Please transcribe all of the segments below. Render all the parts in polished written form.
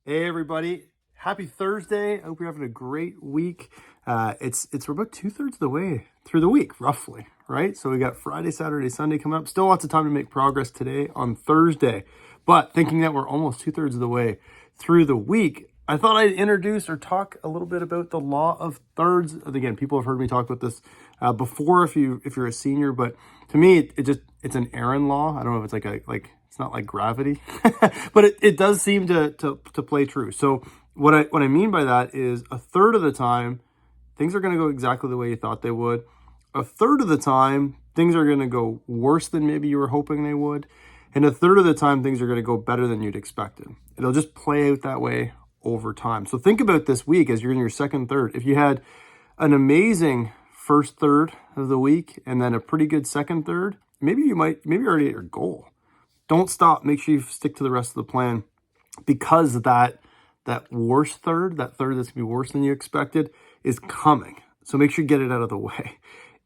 Hey everybody, happy Thursday. I hope you're having a great week. We're about 2/3 of the way through the week, roughly, right? So we got Friday, Saturday, Sunday coming up. Still lots of time to make progress today on Thursday. But thinking that we're almost 2/3 of the way through the week, I thought I'd introduce or talk a little bit about the law of thirds. Again, people have heard me talk about this before if you're a senior, but to me, it's an Aaron law. I don't know if it's it's not like gravity, but it does seem to play true. So what I mean by that is a third of the time, things are going to go exactly the way you thought they would. A third of the time, things are going to go worse than maybe you were hoping they would. And a third of the time, things are going to go better than you'd expected. It'll just play out that way over time. So think about this week as you're in your second third. If you had an amazing first third of the week and then a pretty good second third, maybe you're already at your goal. Don't stop. Make sure you stick to the rest of the plan, because that worst third, that third that's going to be worse than you expected, is coming. So make sure you get it out of the way.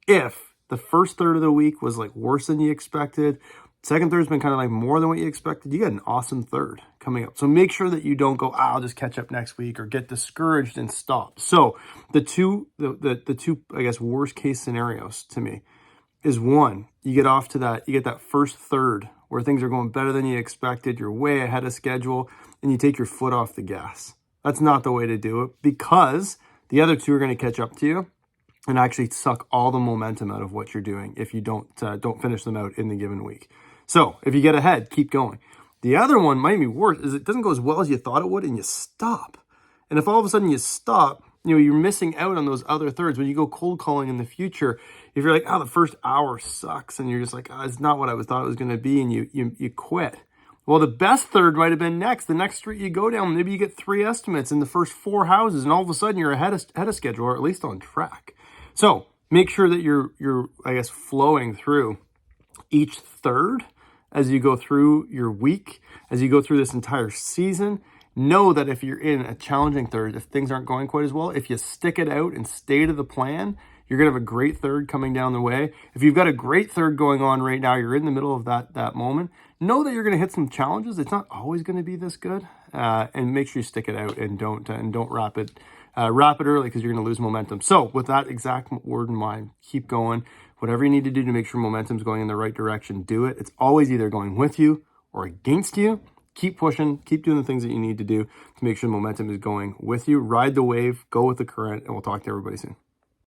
If the first third of the week was like worse than you expected, second third's been kind of like more than what you expected, you got an awesome third coming up. So make sure that you don't go, I'll just catch up next week, or get discouraged and stop. So the two, I guess, worst case scenarios to me is, one, you get that first third where things are going better than you expected, you're way ahead of schedule, and you take your foot off the gas. That's not the way to do it, because the other two are going to catch up to you and actually suck all the momentum out of what you're doing if you don't finish them out in the given week. So if you get ahead, keep going. The other one might be worse, is it doesn't go as well as you thought it would and you stop. And if all of a sudden you stop, you're missing out on those other thirds. When you go cold calling in the future, if you're like, the first hour sucks, and you're just like, it's not what I thought it was going to be, and you quit. Well, the best third might have been next. The next street you go down, maybe you get 3 estimates in the first 4 houses, and all of a sudden you're ahead of schedule, or at least on track. So make sure that you're I guess, flowing through each third as you go through your week, as you go through this entire season. Know that if you're in a challenging third, if things aren't going quite as well, if you stick it out and stay to the plan, you're going to have a great third coming down the way. If you've got a great third going on right now, you're in the middle of that moment, know that you're going to hit some challenges. It's not always going to be this good, and make sure you stick it out and don't wrap it early, because you're going to lose momentum. So with that exact word in mind, keep going. Whatever you need to do to make sure momentum's going in the right direction, do it. It's always either going with you or against you. Keep pushing, keep doing the things that you need to do to make sure momentum is going with you. Ride the wave, go with the current, and we'll talk to everybody soon.